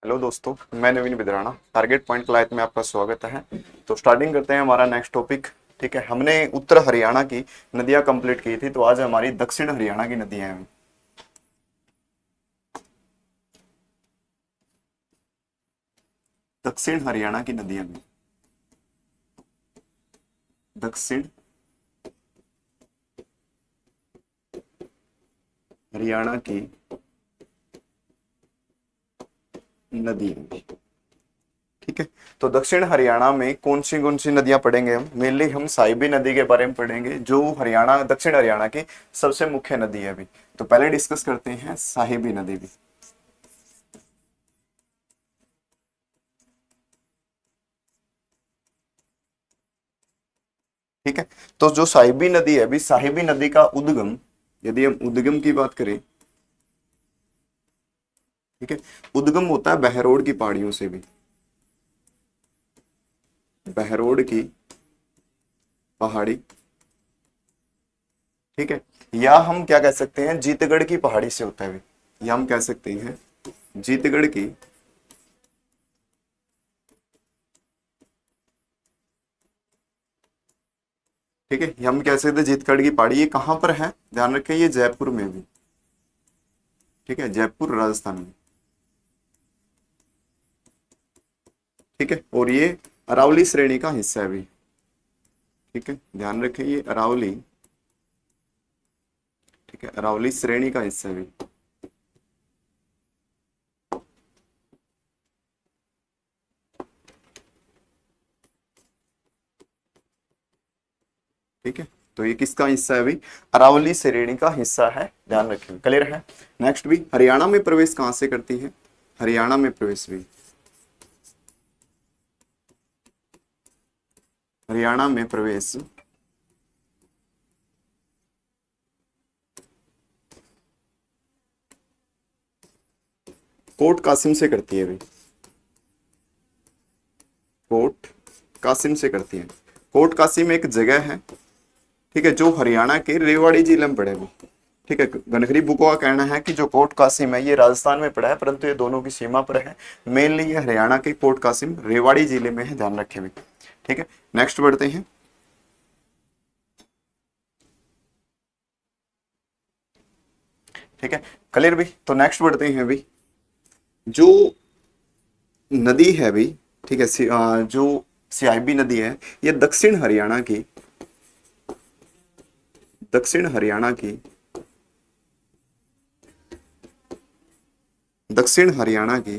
Hello दोस्तों, मैं नवीन बिदराना। Target point client में आपका स्वागत है। तो स्टार्टिंग करते हैं हमारा नेक्स्ट टॉपिक। ठीक है, हमने उत्तर हरियाणा की नदियां कंप्लीट की थी, तो आज हमारी दक्षिण हरियाणा की नदियां हैं। दक्षिण हरियाणा की नदियां हैं। दक्षिण हरियाणा की नदियां। ठीक है, तो दक्षिण हरियाणा में कौन सी नदियां पढ़ेंगे हम? मेनली हम साहिबी नदी के बारे में पढ़ेंगे, जो हरियाणा दक्षिण हरियाणा की सबसे मुख्य नदी है अभी। तो पहले डिस्कस करते हैं साहिबी नदी भी। ठीक है, तो जो साहिबी नदी है, अभी साहिबी नदी का उद्गम, यदि हम उद्गम की बात करें, ठीक है, उद्गम होता है बहरोड की पहाड़ियों से भी। बहरोड की पहाड़ी। ठीक है, या हम क्या कह सकते हैं, जीतगढ़ की पहाड़ी से होता है भी, या हम कह सकते हैं जीतगढ़ की। ठीक है, या हम कह सकते हैं जीतगढ़ की पहाड़ी। ये कहां पर है, ध्यान रखें, ये जयपुर में भी। ठीक है, जयपुर राजस्थान में। ठीक है, और ये अरावली श्रेणी का हिस्सा है भी। ठीक है, ध्यान रखें, ये अरावली, ठीक है, अरावली श्रेणी का हिस्सा है भी। ठीक है, तो ये किसका हिस्सा है अभी? अरावली श्रेणी का हिस्सा है, ध्यान रखें। क्लियर है? नेक्स्ट भी, हरियाणा में प्रवेश कहां से करती है? हरियाणा में प्रवेश भी, हरियाणा में प्रवेश कोट कासिम से करती है अभी। कोट कासिम से करती है। कोट कासिम एक जगह है, ठीक है, जो हरियाणा के रेवाड़ी जिले में पड़े अभी। ठीक है, गनखरी बुको का कहना है कि जो कोट कासिम है ये राजस्थान में पड़ा है, परंतु ये दोनों की सीमा पर है। मेनली ये हरियाणा के कोट कासिम रेवाड़ी जिले में है, ध्यान रखें भी। ठीक है, नेक्स्ट बढ़ते हैं। ठीक है, क्लियर भी? तो नेक्स्ट बढ़ते हैं अभी, जो नदी है अभी, ठीक है, जो सियाबी नदी है, ये दक्षिण हरियाणा की दक्षिण हरियाणा की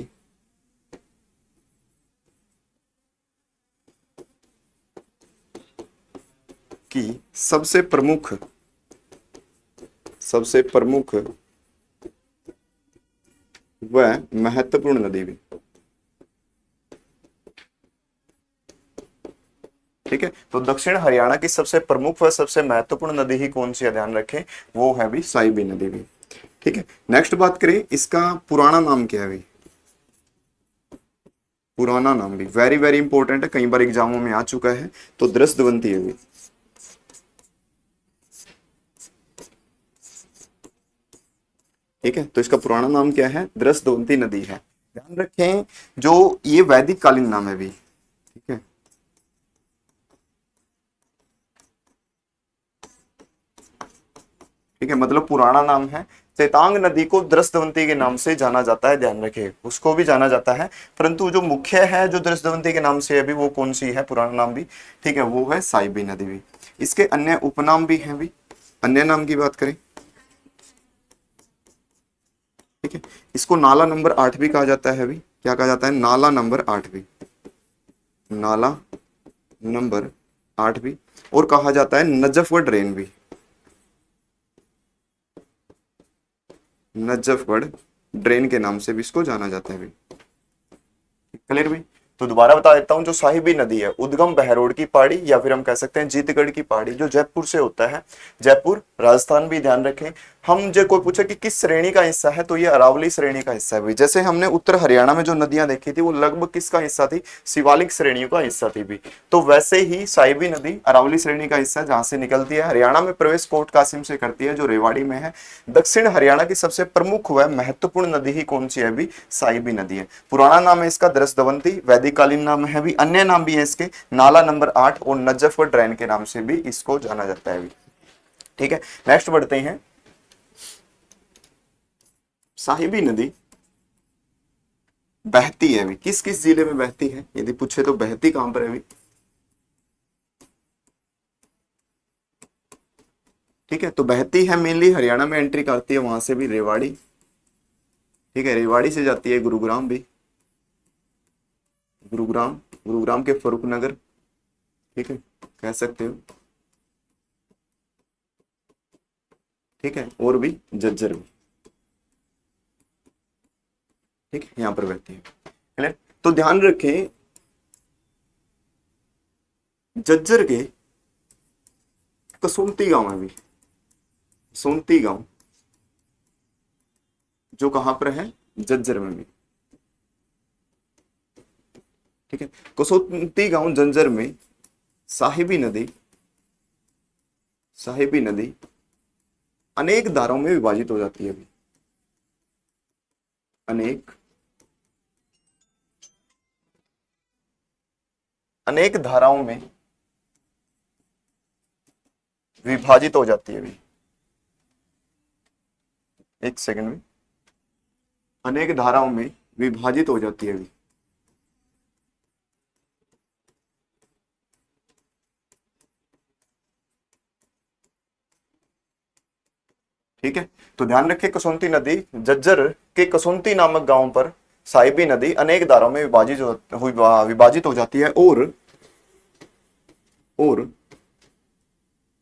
सबसे प्रमुख व महत्वपूर्ण नदी भी। ठीक है, तो दक्षिण हरियाणा की सबसे प्रमुख व सबसे महत्वपूर्ण नदी ही कौन सी है, ध्यान रखें, वो है भी साहिबी नदी भी। ठीक है, नेक्स्ट बात करें, इसका पुराना नाम क्या है भी? पुराना नाम भी वेरी वेरी इंपॉर्टेंट है, कई बार एग्जामों में आ चुका है। तो दृष्टवंती है भी। ठीक है, तो इसका पुराना नाम क्या है? दृष्टवंती नदी है, ध्यान रखें। जो ये वैदिक कालीन नाम है भी। ठीक है, ठीक है, मतलब पुराना नाम है। चेतांग नदी को दृष्टवंती के नाम से जाना जाता है, ध्यान रखें, उसको भी जाना जाता है, परंतु जो मुख्य है, जो दृष्टवंती के नाम से अभी, वो कौन सी है पुराना नाम भी? ठीक है, वो है साहिबी नदी भी। इसके अन्य उपनाम भी हैं भी। अन्य नाम की बात करें, ठीक है, इसको नाला नंबर 8 भी कहा जाता है अभी। क्या कहा जाता है? नाला नंबर 8 भी। नाला नंबर 8 भी। और कहा जाता है नजफगढ़ ड्रेन भी। नजफगढ़ ड्रेन के नाम से भी इसको जाना जाता है भी। क्लियर भी? तो दोबारा बता देता हूं, जो साहिबी नदी है, उद्गम बहरोड की पहाड़ी, या फिर हम कह सकते हैं जीतगढ़ की पहाड़ी, जो जयपुर से होता है। जयपुर राजस्थान भी, ध्यान रखें। हम जो कोई पूछे कि किस श्रेणी का हिस्सा है, तो ये अरावली श्रेणी का हिस्सा है भी। जैसे हमने उत्तर हरियाणा में जो नदियां देखी थी वो लगभग किसका हिस्सा थी, शिवालिक श्रेणियों का हिस्सा थी भी। तो वैसे ही साहिबी नदी अरावली श्रेणी का हिस्सा, जहां से निकलती है, हरियाणा में प्रवेश कोट कासिम से करती है जो रेवाड़ी में है। दक्षिण हरियाणा की सबसे प्रमुख व महत्वपूर्ण नदी ही कौन सी है भी, साहिबी नदी है। पुराना नाम है इसका दृशदवंती, वैदिक कालीन नाम है भी, अन्य नाम भी है इसके नाला नंबर 8 और नजफगढ़ ड्रेन के नाम से भी इसको जाना जाता है भी। ठीक है, नेक्स्ट बढ़ते हैं। साहिबी नदी बहती है भी, किस किस जिले में बहती है यदि पूछे तो बहती कहां पर है भी। ठीक है, तो बहती है मेनली हरियाणा में एंट्री करती है, वहां से भी रेवाड़ी। ठीक है, रेवाड़ी से जाती है गुरुग्राम भी, गुरुग्राम, गुरुग्राम के फरूखनगर, ठीक है कह सकते हो। ठीक है, और भी झज्जर भी, ठीक है यहां पर बहती है। क्लियर, तो ध्यान रखें झज्जर के कसुमती गांव है भी, सोनती गांव जो कहां पर है, झज्जर में भी। ठीक है, कसुमती गांव झज्जर में साहिबी नदी, साहिबी नदी अनेक धाराओं में विभाजित हो जाती है अभी, अनेक अनेक धाराओं में विभाजित हो जाती है अभी। एक सेकंड में, अनेक धाराओं में विभाजित हो जाती है अभी। ठीक है, तो ध्यान रखिए कसुमती नदी झज्जर के कसुमती नामक गांव पर साहिबी नदी अनेक धाराओं में विभाजित हो जाती है। और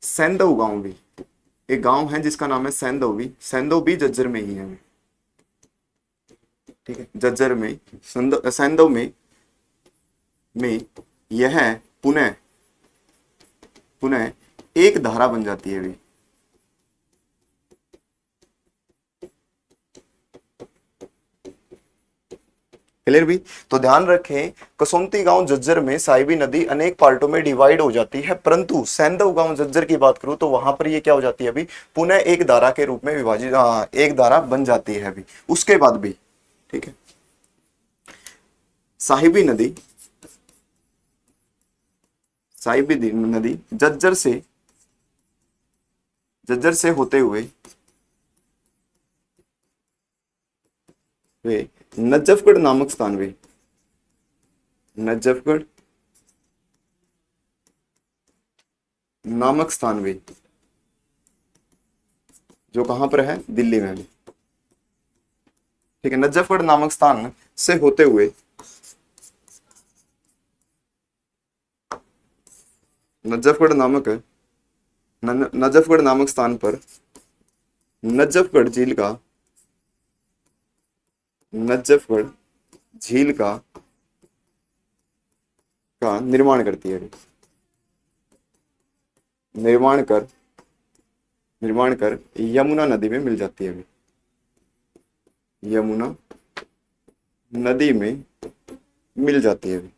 सैंदव गांव भी, एक गांव है जिसका नाम है सैंदव भी, सैंदव भी झज्जर में ही है। ठीक है, झज्जर में सैंदव में यह पुनः पुनः एक धारा बन जाती है भी। क्लियर भी, तो ध्यान रखें कसुमती गांव झज्जर में साहिबी नदी अनेक पार्टों में डिवाइड हो जाती है, परंतु सैंदव गांव झज्जर की बात करूं तो वहां पर ये क्या हो जाती है अभी, पुनः एक धारा के रूप में विभाजित, एक धारा बन जाती है अभी उसके बाद भी। ठीक है, साहिबी नदी, साहिबी नदी झज्जर से होते हुए वे नजफगढ़ नामक स्थान में, नजफगढ़ नामक स्थान में जो कहां पर है, दिल्ली में भी। ठीक है, नजफगढ़ नामक स्थान से होते हुए नजफगढ़ नामक स्थान पर नजफगढ़ झील का निर्माण करती है, निर्माण कर यमुना नदी में मिल जाती है अभी, यमुना नदी में मिल जाती है अभी।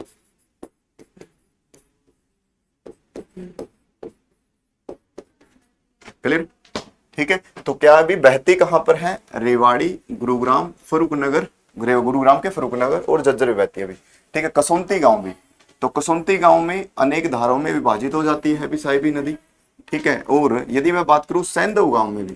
क्लियर, ठीक है, तो क्या अभी बहती कहां पर है, रेवाड़ी, गुरुग्राम, फरूखनगर, गुरुग्राम के फरूखनगर और झज्जर में बहती है अभी। ठीक है, कसुमती गांव भी, तो कसुमती गांव में अनेक धाराओं में विभाजित हो जाती है अभी साहिबी नदी। ठीक है, और यदि मैं बात करूं सैंदव गांव में भी,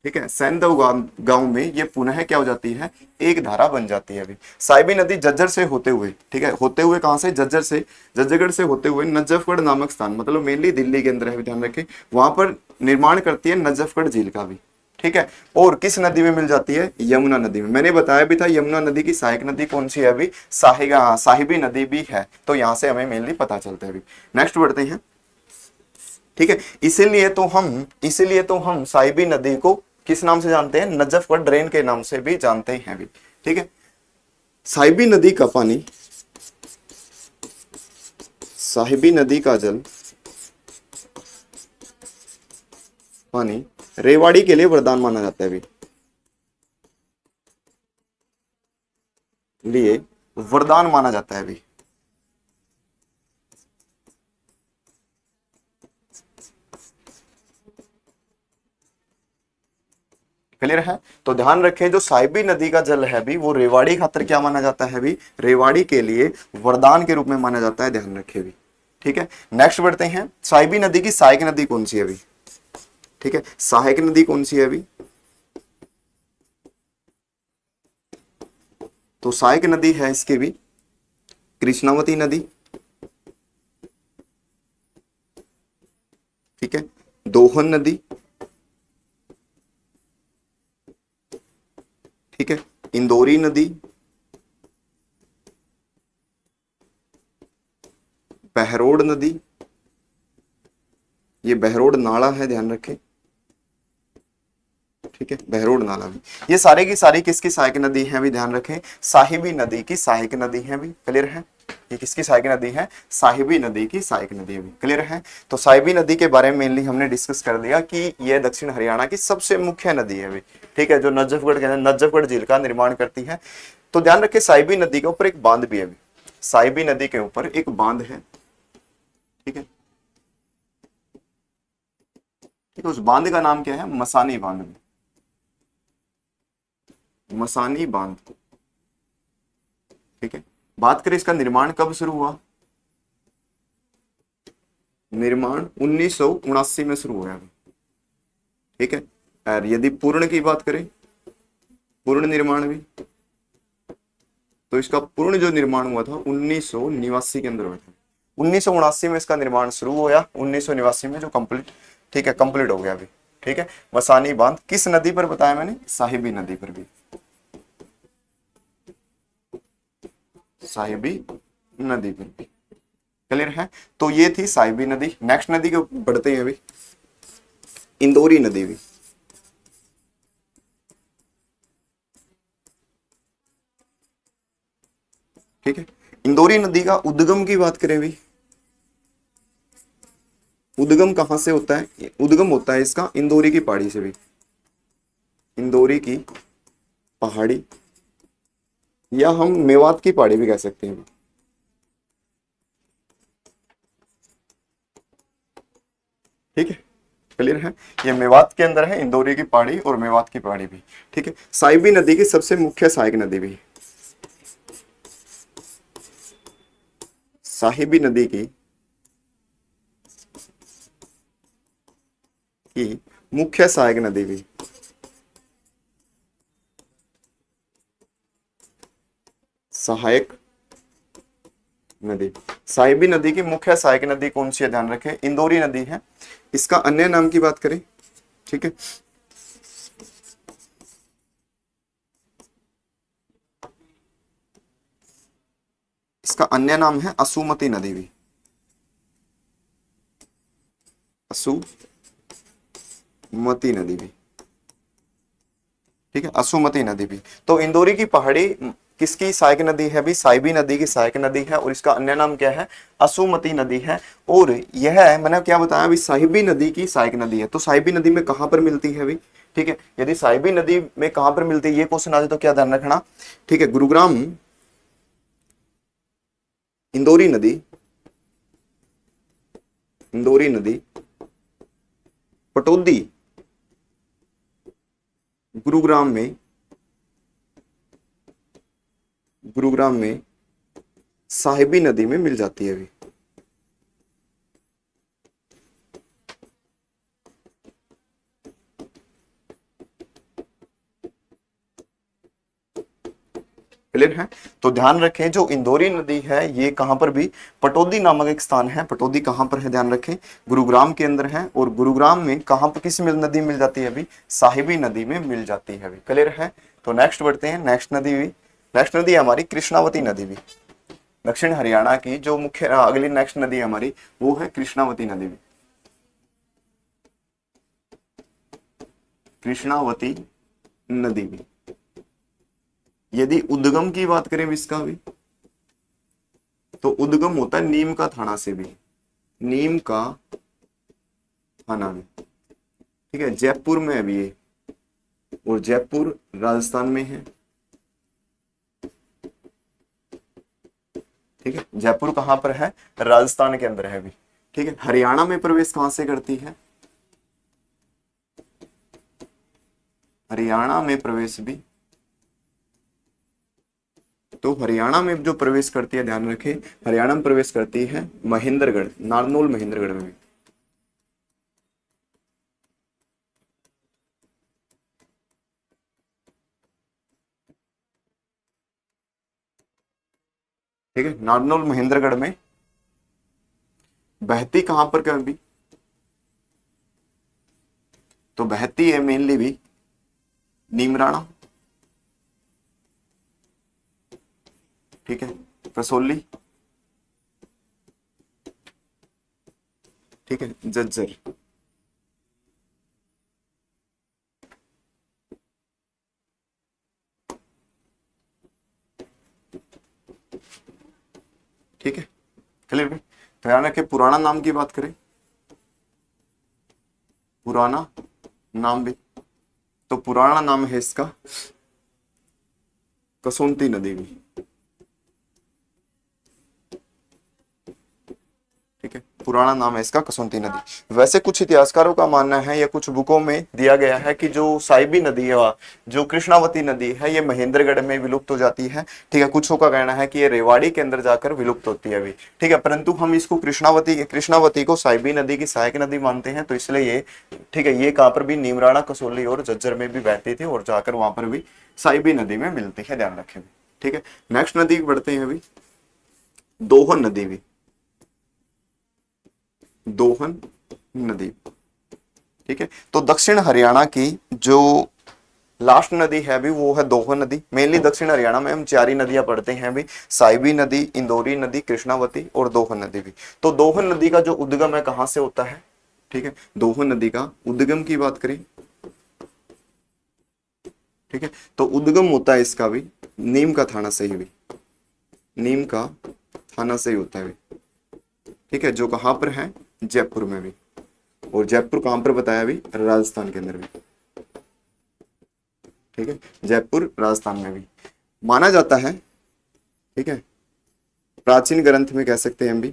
ठीक है सैंदव गांव में ये पुनः क्या हो जाती है, एक धारा बन जाती है अभी। साहिबी नदी झज्जर से होते हुए, ठीक है होते हुए कहां से, झज्जर से, झज्जरगढ़ से होते हुए नजफगढ़ नामक स्थान, मतलब मेनली दिल्ली के अंदर है, ध्यान रखें, वहां पर निर्माण करती है नजफगढ़ झील का भी। ठीक है, और किस नदी में मिल जाती है, यमुना नदी में। मैंने बताया भी था यमुना नदी की सहायक नदी कौन सी है अभी, साहिबी नदी भी है, तो यहां से हमें मेनली पता चलता है अभी। नेक्स्ट बढ़ते हैं। ठीक है, इसीलिए तो हम साहिबी नदी को किस नाम से जानते हैं, नजफगढ़ ड्रेन के नाम से भी जानते हैं अभी। ठीक है, साहिबी नदी का पानी, साहिबी नदी का जल पानी रेवाड़ी के लिए वरदान माना जाता है अभी, लिए वरदान माना जाता है अभी। क्लियर है? तो ध्यान रखें जो साहिबी नदी का जल है भी वो रेवाड़ी खातर क्या माना जाता है भी, रेवाड़ी के लिए वरदान के रूप में माना जाता है, ध्यान रखें भी। ठीक है, नेक्स्ट बढ़ते हैं। साहिबी नदी की सहायक नदी कौन सी है अभी? ठीक है, सहायक नदी कौन सी है अभी? तो सहायक नदी है इसकी भी कृष्णावती नदी। ठीक है, दोहन नदी। ठीक है, इंदौरी नदी, बहरोड नदी, ये बहरोड नाला है, ध्यान रखें। ठीक है, बहरोड नाला भी, ये सारे की सारी किसकी सहायक नदी है भी, ध्यान रखें, साहिबी नदी की सहायक नदी है भी। क्लियर है? ये किसकी सहायक नदी है? साहिबी नदी की सहायक नदी भी। क्लियर है? तो साहिबी नदी के बारे में मेनली हमने डिस्कस कर लिया कि यह दक्षिण हरियाणा की सबसे मुख्य नदी है भी। ठीक है, जो नजफगढ़ के नजफगढ़ झील का निर्माण करती है। तो ध्यान रखें साहिबी नदी के ऊपर एक बांध भी है भी। साहिबी नदी के ऊपर एक बांध है। ठीक है, ठीक है, उस बांध का नाम क्या है? मसानी बांध। मसानी बांध। ठीक है, बात करें इसका निर्माण कब शुरू हुआ? निर्माण 1979 में शुरू हुआ। ठीक है, और यदि पूर्ण की बात करें, पूर्ण निर्माण भी, तो इसका पूर्ण जो निर्माण हुआ था 1989 के अंदर हुआ था। 1979 में इसका निर्माण शुरू हुआ, 1989 में जो कंप्लीट, ठीक है, कंप्लीट हो गया अभी। ठीक है, मसानी बांध किस नदी पर बताया मैंने? साहिबी नदी पर भी। साहिबी नदी पर भी। क्लियर है? तो ये थी साहिबी नदी। नेक्स्ट नदी के ऊपर बढ़ते हैं अभी, इंदौरी नदी भी। ठीक है, इंदौरी नदी का उद्गम की बात करें भी, उद्गम कहां से होता है? उद्गम होता है इसका इंदौरी की पहाड़ी से भी। इंदौरी की पहाड़ी, या हम मेवात की पहाड़ी भी कह सकते हैं। ठीक है, क्लियर है? ये मेवात के अंदर है, इंदौरी की पहाड़ी और मेवात की पहाड़ी भी। ठीक है, साहिबी नदी की सबसे मुख्य सहायक नदी भी, साहिबी नदी की मुख्य सहायक नदी भी, सहायक नदी। साहिबी नदी की मुख्य सहायक नदी कौन सी है? ध्यान रखें, इंदौरी नदी है। इसका अन्य नाम की बात करें, ठीक है, इसका अन्य नाम है असुमती नदी भी। असुमती नदी भी। ठीक है, असुमती नदी भी। तो इंदौरी की पहाड़ी किसकी सहायक नदी है? भी साहिबी नदी की सहायक नदी है, और इसका अन्य नाम क्या है? असुमती नदी है। और यह मैंने क्या बताया अभी, साहिबी नदी की सहायक नदी है। तो साहिबी नदी में कहां पर मिलती है अभी? ठीक है, यदि साहिबी नदी में कहां पर मिलती है ये क्वेश्चन आ जाए तो क्या ध्यान रखना? ठीक है, गुरुग्राम, इंदौरी नदी, इंदौरी नदी, पटौदी, गुरुग्राम में, गुरुग्राम में साहिबी नदी में मिल जाती है अभी। क्लियर है? तो ध्यान रखें जो इंदौरी नदी है ये कहां पर भी, पटौदी नामक एक स्थान है। पटौदी कहां पर है? ध्यान रखें, गुरुग्राम के अंदर है। और गुरुग्राम में कहां पर किस नदी मिल जाती है अभी? साहिबी नदी में मिल जाती है अभी। क्लियर है? तो नेक्स्ट बढ़ते हैं, नेक्स्ट नदी भी, नेक्स्ट नदी है हमारी कृष्णावती नदी भी। दक्षिण हरियाणा की जो मुख्य अगली नेक्स्ट नदी है हमारी वो है कृष्णावती नदी भी। कृष्णावती नदी भी। यदि उद्गम की बात करें इसका भी, तो उद्गम होता है नीम का थाना से भी, नीम का थाना भी। ठीक है, जयपुर में अभी ये, और जयपुर राजस्थान में है। ठीक है, जयपुर कहां पर है, राजस्थान के अंदर है अभी। ठीक है, हरियाणा में प्रवेश कहां से करती है, हरियाणा में प्रवेश भी, तो हरियाणा में जो प्रवेश करती है, ध्यान रखें, हरियाणा में प्रवेश करती है महेंद्रगढ़, नारनौल महेंद्रगढ़ में भी। ठीक है, नारनौल महेंद्रगढ़ में। बहती कहां पर क्या भी, तो बहती है मेनली भी नीमराणा। ठीक है, कसौली। ठीक है, झज्जर। ठीक है, क्लियर है। ध्यान रखें, पुराना नाम की बात करें, पुराना नाम भी, तो पुराना नाम है इसका कसौंती नदी भी। ठीक है, पुराना नाम है इसका कसौंती नदी। वैसे कुछ इतिहासकारों का मानना है या कुछ बुकों में दिया गया है कि जो साइबी नदी है, जो कृष्णावती नदी है, ये महेंद्रगढ़ में विलुप्त हो जाती है। ठीक है, कुछों का कहना है कि ये रेवाड़ी के अंदर जाकर विलुप्त होती है अभी। ठीक है, परंतु हम इसको कृष्णावती को साइबी नदी की सहायक नदी मानते हैं, तो इसलिए ये, ठीक है, ये कहां पर भी नीमराणा, कसौली और झज्जर में भी बहती थी, और जाकर वहां पर भी साइबी नदी में मिलती है, ध्यान रखें। ठीक है, नेक्स्ट नदी बढ़ते हैं अभी, दोहन नदी भी, दोहन नदी। ठीक है, तो दक्षिण हरियाणा की जो लास्ट नदी है अभी वो है दोहन नदी। मेनली दक्षिण हरियाणा में हम 4 ही नदियां पढ़ते हैं अभी, साइबी नदी, इंदौरी नदी, कृष्णावती और दोहन नदी भी। तो दोहन नदी का जो उद्गम है कहां से होता है, ठीक है, दोहन नदी का उद्गम की बात करें, ठीक है, तो उद्गम होता है इसका भी नीम का थाना से ही भी, नीम का थाना से ही होता है भी। ठीक है, जो कहां पर है, जयपुर में भी, और जयपुर कहां पर बताया अभी, राजस्थान के अंदर भी। ठीक है, जयपुर राजस्थान में भी माना जाता है। ठीक है, प्राचीन ग्रंथ में कह सकते हैं हम भी,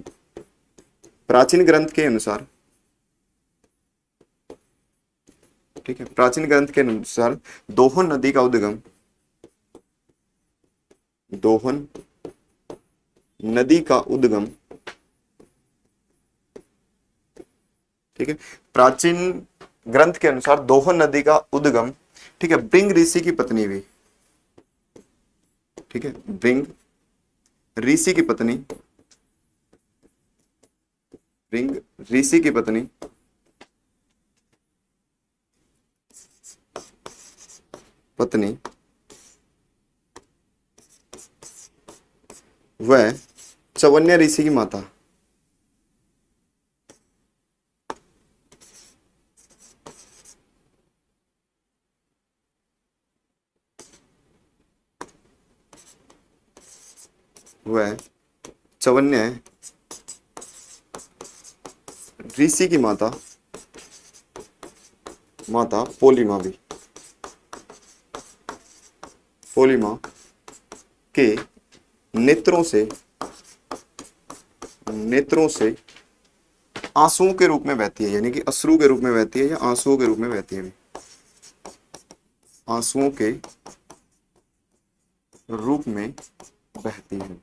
प्राचीन ग्रंथ के अनुसार, ठीक है, प्राचीन ग्रंथ के अनुसार दोहन नदी का उद्गम, दोहन नदी का उद्गम, ठीक है, प्राचीन ग्रंथ के अनुसार दोहन नदी का उद्गम, ठीक है, ब्रिंग ऋषि की पत्नी भी, ठीक है, ब्रिंग ऋषि की पत्नी, ब्रिंग ऋषि की पत्नी पत्नी वह चवन्य ऋषि की माता, वह चवन्य ऋषि की माता, माता पोलिमा भी, पोलिमा के नेत्रों से, नेत्रों से आंसुओं के रूप में बहती है, यानी कि अश्रु के रूप में बहती है या आंसुओं के रूप में बहती है, आंसुओं के रूप में बहती है।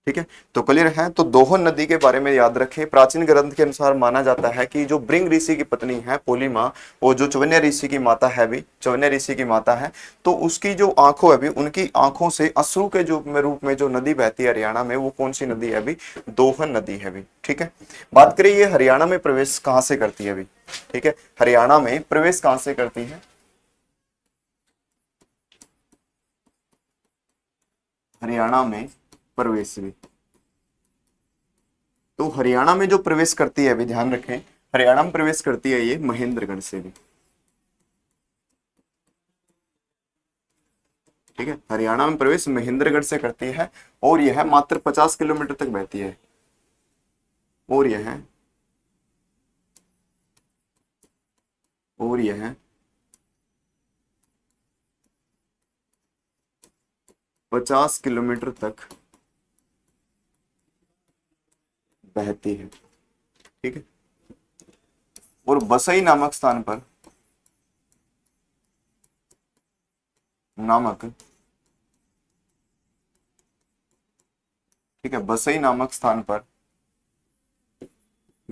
ठीक है, तो क्लियर है। तो दोहन नदी के बारे में याद रखें, प्राचीन ग्रंथ के अनुसार माना जाता है कि जो ब्रिंग ऋषि की पत्नी है पोलिमा, वो जो चवन्य ऋषि की माता है भी, चवन्य ऋषि की माता है, तो उसकी जो आंखों है भी, उनकी आंखों से अश्रु के जो रूप में जो नदी बहती है हरियाणा में, वो कौन सी नदी है अभी, दोहन नदी है अभी। ठीक है, बात करें ये हरियाणा में प्रवेश कहां से करती है अभी। ठीक है, हरियाणा में प्रवेश कहां से करती है, हरियाणा में प्रवेश भी, तो हरियाणा में जो प्रवेश करती है अभी, ध्यान रखें, हरियाणा में प्रवेश करती है ये महेंद्रगढ़ से भी। ठीक है, हरियाणा में प्रवेश महेंद्रगढ़ से करती है, और यह मात्र 50 किलोमीटर तक बहती है, और यह और यह 50 किलोमीटर तक बहती है। ठीक है, और बसई नामक स्थान पर नामक ठीक है, बसई नामक स्थान पर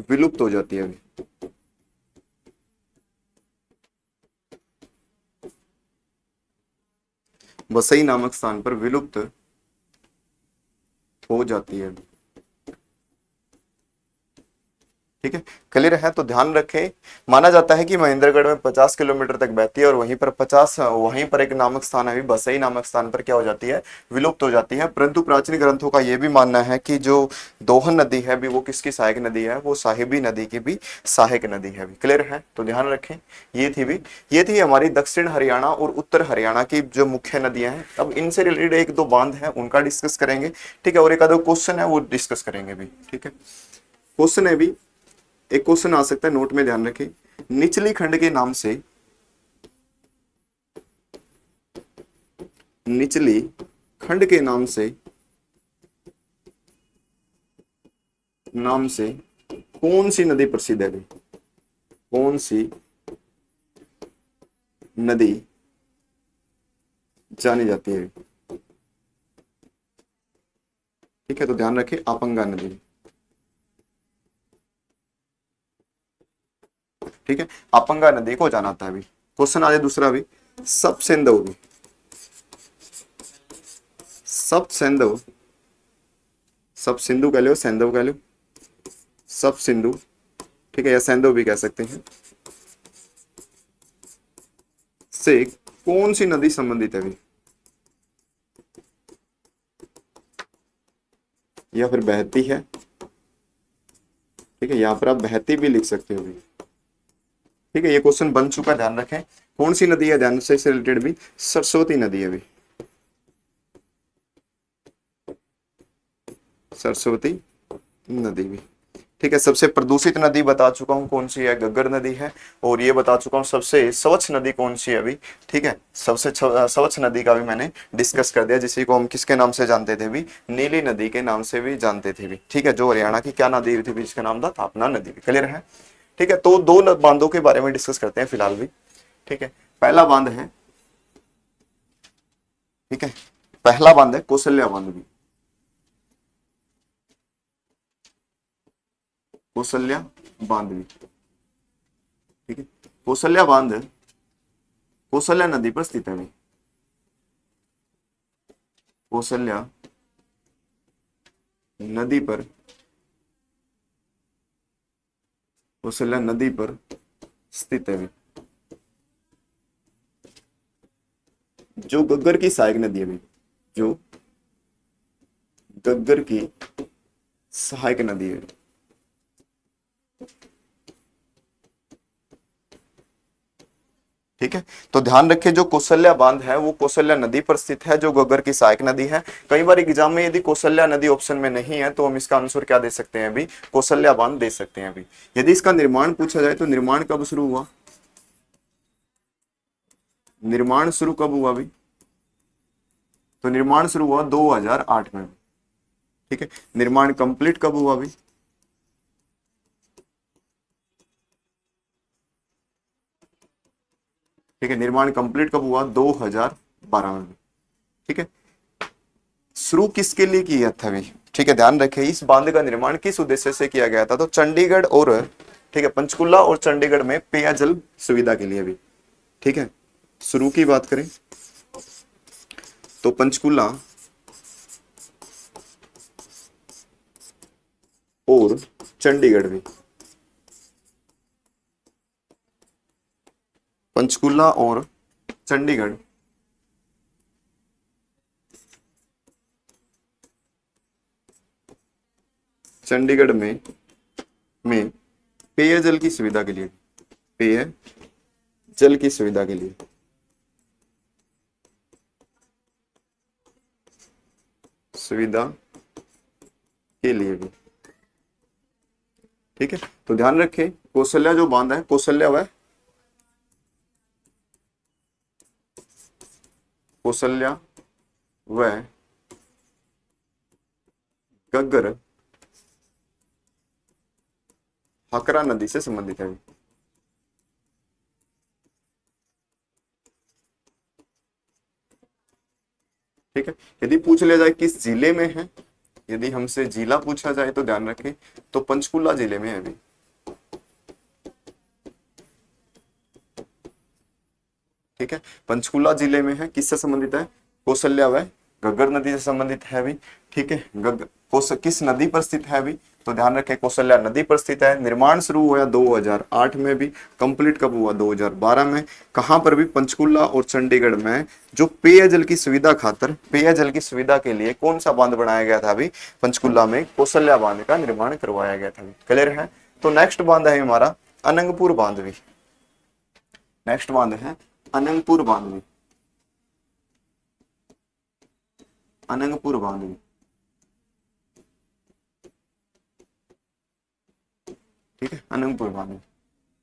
विलुप्त हो जाती है अभी। बसई नामक स्थान पर विलुप्त हो जाती है। ठीक है, क्लियर है? तो ध्यान रखें, माना जाता है कि महेंद्रगढ़ में 50 किलोमीटर तक बहती है और वहीं पर एक नामक स्थान है, बसई नामक स्थान पर क्या हो जाती है, विलुप्त हो जाती है। परंतु प्राचीन ग्रंथों का यह भी मानना है कि जो दोहन नदी है भी वो किसकी सहायक नदी है, वो साहिबी नदी की भी सहायक नदी है भी। क्लियर है? तो ध्यान रखें, ये थी हमारी दक्षिण हरियाणा और उत्तर हरियाणा की जो मुख्य नदियां हैं। अब इनसे रिलेटेड एक दो बांध है उनका डिस्कस करेंगे। ठीक है, और एक आधा क्वेश्चन है वो डिस्कस करेंगे भी। ठीक है, क्वेश्चन है भी, एक क्वेश्चन आ सकता है, नोट में ध्यान रखें। निचली खंड के नाम से, निचली खंड के नाम से कौन सी नदी प्रसिद्ध है? कौन सी नदी जानी जाती है? ठीक है, तो ध्यान रखें, आपंगा नदी। ठीक है, आपंगा नदी को जाना था। अभी क्वेश्चन आ जाए दूसरा भी, सब सिंधु भी, सब सिंधु, सब सिंधु कह लो, सिंधु कह लो, सब सिंधु। ठीक है, या सिंधु भी कह सकते हैं, से कौन सी नदी संबंधित है अभी, या फिर बहती है? ठीक है, यहां पर आप बहती भी लिख सकते हो भी। ठीक है, ये क्वेश्चन बन चुका, ध्यान रखें। कौन सी नदी है, ध्यान से रिलेटेड भी, सरस्वती नदी है भी, सरस्वती नदी भी। ठीक है, सबसे प्रदूषित नदी बता चुका हूं कौन सी है, घग्गर नदी है। और ये बता चुका हूं सबसे स्वच्छ नदी कौन सी है अभी। ठीक है, सबसे स्वच्छ नदी का भी मैंने डिस्कस कर दिया, जिसे को हम किसके नाम से जानते थे भी, नीली नदी के नाम से भी जानते थे भी। ठीक है, जो हरियाणा की क्या नदी थी भी, जिसका नाम था तापना नदी भी। क्लियर है? ठीक है, तो दो बांधों के बारे में डिस्कस करते हैं फिलहाल भी। ठीक है, पहला बांध है, ठीक है, पहला बांध है कौशल्या बांध भी, कौशल्या बांध भी। ठीक है, कौशल्या बांध कौशल्या नदी पर स्थित है भी, कौशल्या नदी पर, कौशल्या नदी पर स्थित है भी, जो घग्गर की सहायक नदी है भी, जो घग्गर की सहायक नदी है। ठीक है, तो ध्यान रखिए, जो कौशल्या बांध है वो कौशल्या नदी पर स्थित है, जो घग्गर की सहायक नदी है। कई बार एग्जाम में यदि कौशल्या नदी ऑप्शन में नहीं है तो हम इसका आंसर क्या दे सकते हैं अभी, कौशल्या बांध दे सकते हैं अभी। यदि इसका निर्माण पूछा जाए तो निर्माण कब शुरू हुआ, निर्माण शुरू कब हुआ अभी, तो निर्माण शुरू हुआ 2008 में। ठीक है, निर्माण कंप्लीट कब हुआ अभी, ठीक है, निर्माण कंप्लीट कब हुआ, 2012 में। ठीक है, शुरू किसके लिए किया था अभी, ठीक है, ध्यान रखें, इस बांध का निर्माण किस उद्देश्य से किया गया था, तो चंडीगढ़ और, ठीक है, पंचकुला और चंडीगढ़ में पेयजल सुविधा के लिए भी। ठीक है, शुरू की बात करें तो पंचकुला और चंडीगढ़ भी, पंचकुला और चंडीगढ़ चंडीगढ़ में पेयजल की सुविधा के लिए, पेयजल की सुविधा के लिए, सुविधा के लिए भी। ठीक है, तो ध्यान रखें, कौशल्या जो बांध है, कौशल्या वह कौशल्या व घग्गर हकरा नदी से संबंधित है। ठीक है, यदि पूछ लिया जाए किस जिले में है, यदि हमसे जिला पूछा जाए तो ध्यान रखें तो पंचकुला जिले में है अभी। ठीक है, पंचकुला जिले में है। किससे संबंधित है? कौशल्या व घग्गर नदी से संबंधित है अभी। ठीक है, किस नदी पर स्थित है अभी? तो ध्यान रखें कौशल्या नदी पर स्थित है। निर्माण शुरू हुआ 2008 में भी, कंप्लीट कब हुआ? 2012 में। कहां पर भी? पंचकुला और चंडीगढ़ में। जो पेयजल की सुविधा खातर, पेयजल की सुविधा के लिए कौन सा बांध बनाया गया था अभी? पंचकुला में कौशल्या बांध का निर्माण करवाया गया था। क्लियर है? तो नेक्स्ट बांध है हमारा अनंगपुर बांध भी। नेक्स्ट बांध है अनंगपुर बांध भी। अनंगपुर बांध भी। ठीक है, अनंगपुर बांध भी।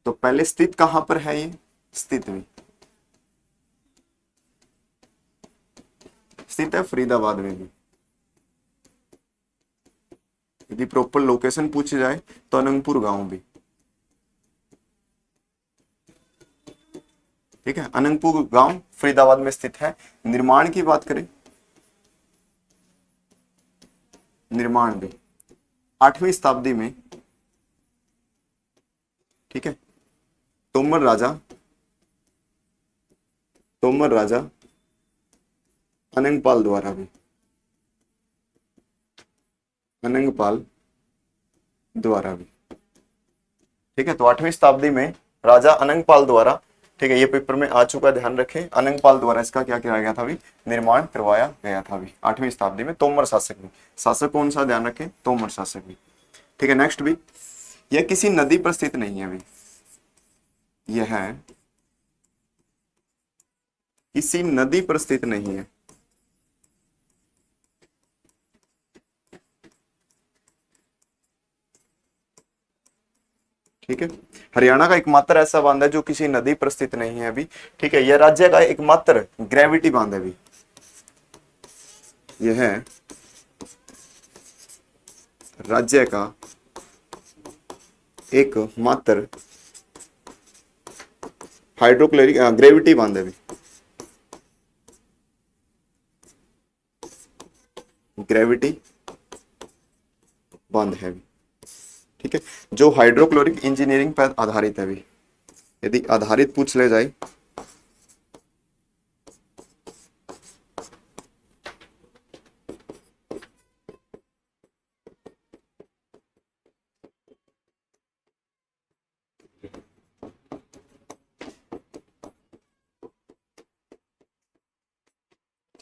तो पहले स्थित कहां पर है ये? स्थित भी स्थित है फरीदाबाद में भी। यदि प्रॉपर लोकेशन पूछी जाए तो अनंगपुर गांव भी। ठीक है, अनंगपुर गांव फरीदाबाद में स्थित है। निर्माण की बात करें, निर्माण भी 8वीं शताब्दी में। ठीक है, तोमर राजा अनंगपाल द्वारा भी, अनंगपाल द्वारा भी। ठीक है, तो 8वीं शताब्दी में राजा अनंगपाल द्वारा, ठीक है, ये पेपर में आ चुका, ध्यान रखें, अनंगपाल द्वारा इसका क्या किया गया था अभी? निर्माण करवाया गया था अभी 8वीं शताब्दी में। तोमर शासक भी, शासक कौन सा? ध्यान रखें, तोमर शासक भी। ठीक है, नेक्स्ट भी, यह किसी नदी पर स्थित नहीं है अभी। यह किसी नदी पर स्थित नहीं है। ठीक है, हरियाणा का एकमात्र ऐसा बांध है जो किसी नदी पर स्थित नहीं है अभी। ठीक है, यह राज्य का एकमात्र ग्रेविटी बांध है अभी। यह है राज्य का एकमात्र हाइड्रोक्लोरिक ग्रेविटी बांध है अभी। ग्रेविटी बांध है अभी। ठीक है, जो हाइड्रोक्लोरिक इंजीनियरिंग पर आधारित है अभी। यदि आधारित पूछ ले जाए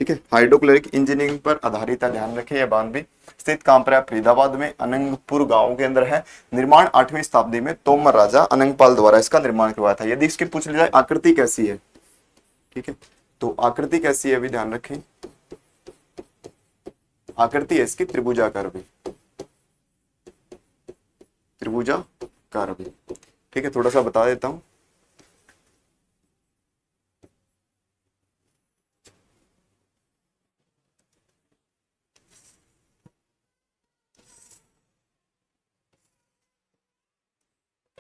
ठीक है, हाइड्रोक्लोरिक इंजीनियरिंग पर आधारित है। ध्यान रखें, यह बांध भी स्थित कहां पर है? फरीदाबाद में, अनंगपुर गांव के अंदर है। निर्माण 8वीं शताब्दी में तोमर राजा अनंगपाल द्वारा इसका निर्माण करवाया था। यदि इसकी पूछ ली जाए आकृति कैसी है, ठीक है, तो आकृति कैसी है अभी ध्यान रखें, आकृति है इसकी त्रिभुजाकार भी, त्रिभुजाकार भी। ठीक है, थोड़ा सा बता देता हूं।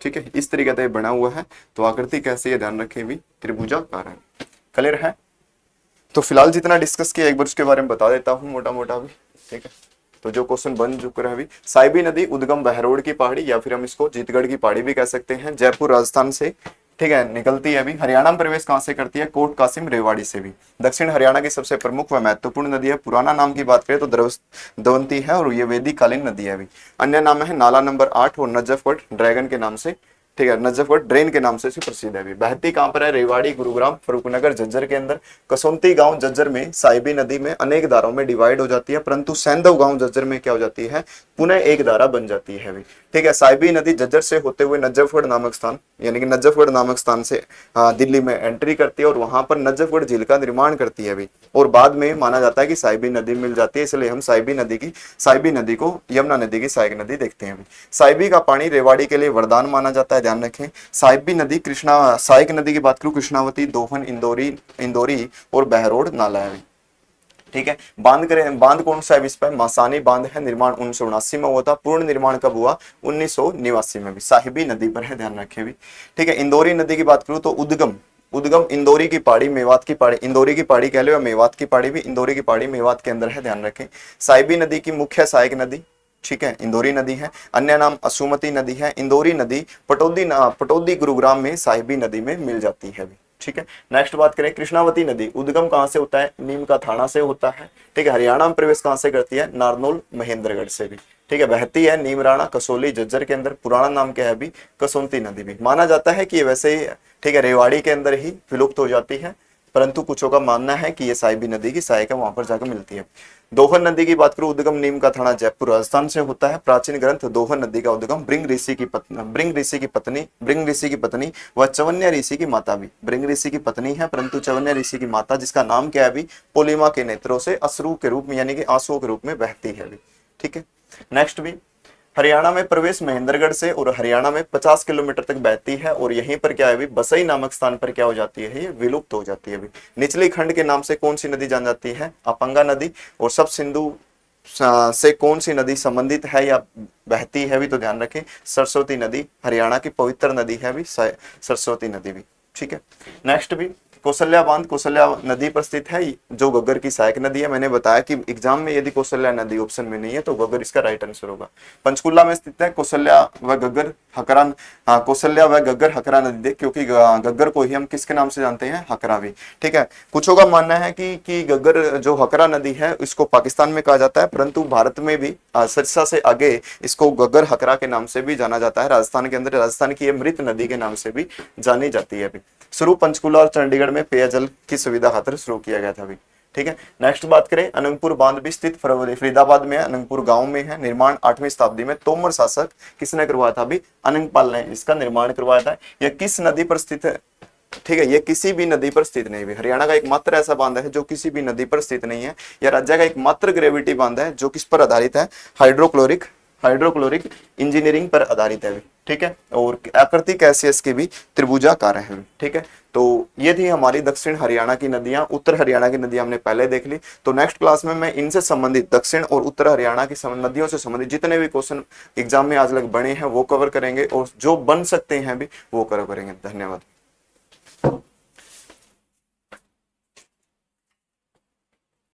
ठीक है, इस तरीके से बना हुआ है। तो आकृति कैसी है ध्यान रखें, भी त्रिभुजाकार है। क्लियर है? तो फिलहाल जितना डिस्कस किया एक बार उसके बारे में बता देता हूँ मोटा मोटा भी। ठीक है, तो जो क्वेश्चन बन चुका है अभी, साइबी नदी उद्गम बहरोड की पहाड़ी या फिर हम इसको जीतगढ़ की पहाड़ी भी कह सकते हैं, जयपुर राजस्थान से, ठीक है, निकलती है अभी। हरियाणा में प्रवेश कहां से करती है? कोट कासिम रेवाड़ी से भी। दक्षिण हरियाणा की सबसे प्रमुख व महत्वपूर्ण नदी है। पुराना नाम की बात करें तो दवंती है और ये वैदिक कालीन नदी है अभी। अन्य नाम है नाला नंबर 8 और नजफगढ़ ड्रैगन के नाम से, ठीक है, नजफगढ़ ड्रेन के नाम से प्रसिद्ध है अभी। बहती कहां पर है? रेवाड़ी, गुरुग्राम, फरूखनगर, झज्जर के अंदर। कसोंती गांव झज्जर में साइबी नदी में अनेक धाराओं में डिवाइड हो जाती है, परंतु सैंधव गांव झज्जर में क्या हो जाती है? पुनः एक धारा बन जाती है अभी। ठीक है। साहिबी नदी झज्जर से होते हुए नजफगढ़ नामक स्थान, यानी कि नजफगढ़ नामक स्थान से दिल्ली में एंट्री करती है और वहां पर नजफगढ़ झील का निर्माण करती है अभी, और बाद में माना जाता है कि साहिबी नदी मिल जाती है, इसलिए हम साहिबी नदी को यमुना नदी की सहायक नदी देखते हैं अभी। साहिबी का पानी रेवाड़ी के लिए वरदान माना जाता है, ध्यान रखें। साहिबी नदी कृष्णा सहायक नदी की बात करूं, कृष्णावती, दोहन, इंदौरी और बहरोड नाला है। ठीक है। बांध कौन सा है इस पर? मासानी बांध है, निर्माण 1979 में हुआ था। पूर्ण निर्माण कब हुआ? 1989 में भी। साहिबी नदी पर है, ध्यान रखें भी। ठीक है। इंदौरी नदी की बात करूं तो उद्गम इंदौरी की पहाड़ी, मेवात की पहाड़ी, इंदौरी की पहाड़ी कह लो या मेवात की पहाड़ी भी, इंदौरी की पहाड़ी मेवात के अंदर है, ध्यान रखें। साहिबी नदी की मुख्य सहायक नदी, ठीक है, इंदौरी नदी है। अन्य नाम असुमती नदी है। इंदौरी नदी पटौदी गुरुग्राम में साहिबी नदी में मिल जाती है। ठीक है। नेक्स्ट बात करें, कृष्णावती नदी उद्गम कहां से होता है? नीम का थाना से होता है। ठीक है। हरियाणा में प्रवेश कहां से करती है? नारनौल, महेंद्रगढ़ से भी। ठीक है। बहती है नीमराणा, कसौली, झज्जर के अंदर। पुराना नाम क्या है अभी? कसौंती नदी भी। माना जाता है कि ये वैसे ही, ठीक है, रेवाड़ी के अंदर ही विलुप्त हो जाती है, परंतु कुछों का मानना है कि ये साहिबी नदी की सहायक है, वहां पर जाकर मिलती है। दोहन नदी की बात करूं, उद्गम नीम का थाना, जयपुर, राजस्थान से होता है। प्राचीन ग्रंथ दोहन नदी का उद्गम भृंग ऋषि की पत्नी व चवन्य ऋषि की माता भी। भृंग ऋषि की पत्नी है, परंतु चवन्य ऋषि की माता, जिसका नाम क्या है अभी? पोलिमा के नेत्रों से अश्रु के रूप में, यानी कि आंसुओं के रूप में बहती है अभी। ठीक है। नेक्स्ट भी, हरियाणा में प्रवेश महेंद्रगढ़ से और हरियाणा में 50 किलोमीटर तक बहती है, और यहीं पर क्या है अभी? बसई नामक स्थान पर क्या हो जाती है? ये विलुप्त हो जाती है अभी। निचली खंड के नाम से कौन सी नदी जान जाती है? अपंगा नदी। और सब सिंधु से कौन सी नदी संबंधित है या बहती है भी? तो ध्यान रखें, सरस्वती नदी हरियाणा की पवित्र नदी है भी, सरस्वती नदी भी। ठीक है। नेक्स्ट भी, कौशल्या बांध कौशल्या नदी पर स्थित है, जो घग्गर की सहायक नदी है। मैंने बताया कि एग्जाम में यदि कौशल्या नदी ऑप्शन में नहीं है तो घग्गर इसका राइट आंसर होगा। पंचकुला में स्थित है कौशल्या व घग्गर हकरा नदी, क्योंकि घग्गर को ही हम किसके नाम से जानते हैं? हकरा भी। ठीक है। कुछों का मानना है कि घग्गर जो हकरा नदी है इसको पाकिस्तान में कहा जाता है, परंतु भारत में भी सिरसा से आगे इसको घग्गर हकरा के नाम से भी जाना जाता है। राजस्थान के अंदर राजस्थान की मृत नदी के नाम से भी जानी जाती है अभी। शुरू पंचकुला और चंडीगढ़ में पेयजल की सुविधा खातिर शुरू किया गया था अभी। ठीक है। नेक्स्ट बात करें, अनंगपुर बांध भी स्थित फरीदाबाद में है, अनंगपुर गांव में है। निर्माण 8वीं शताब्दी में तोमर शासक किसने करवाया था अभी? अनंगपाल ने इसका निर्माण करवाया था। यह किस नदी पर स्थित है? ठीक है। ये किसी भी नदी पर स्थित नहीं है। हरियाणा का एकमात्र ऐसा बांध है जो किसी भी नदी पर स्थित नहीं है। यह राज्य का एकमात्र ग्रेविटी बांध है जो किस पर आधारित है? हाइड्रोक्लोरिक इंजीनियरिंग पर आधारित है। ठीक है। और आकृति कैसियस की भी त्रिभुजाकार है। ठीक है। तो ये थी हमारी दक्षिण हरियाणा की नदियां। उत्तर हरियाणा की नदियां हमने पहले देख ली। तो नेक्स्ट क्लास में मैं इनसे संबंधित दक्षिण और उत्तर हरियाणा की नदियों से संबंधित जितने भी क्वेश्चन एग्जाम में आज तक बने हैं वो कवर करेंगे, और जो बन सकते हैं भी वो कवर करेंगे। धन्यवाद।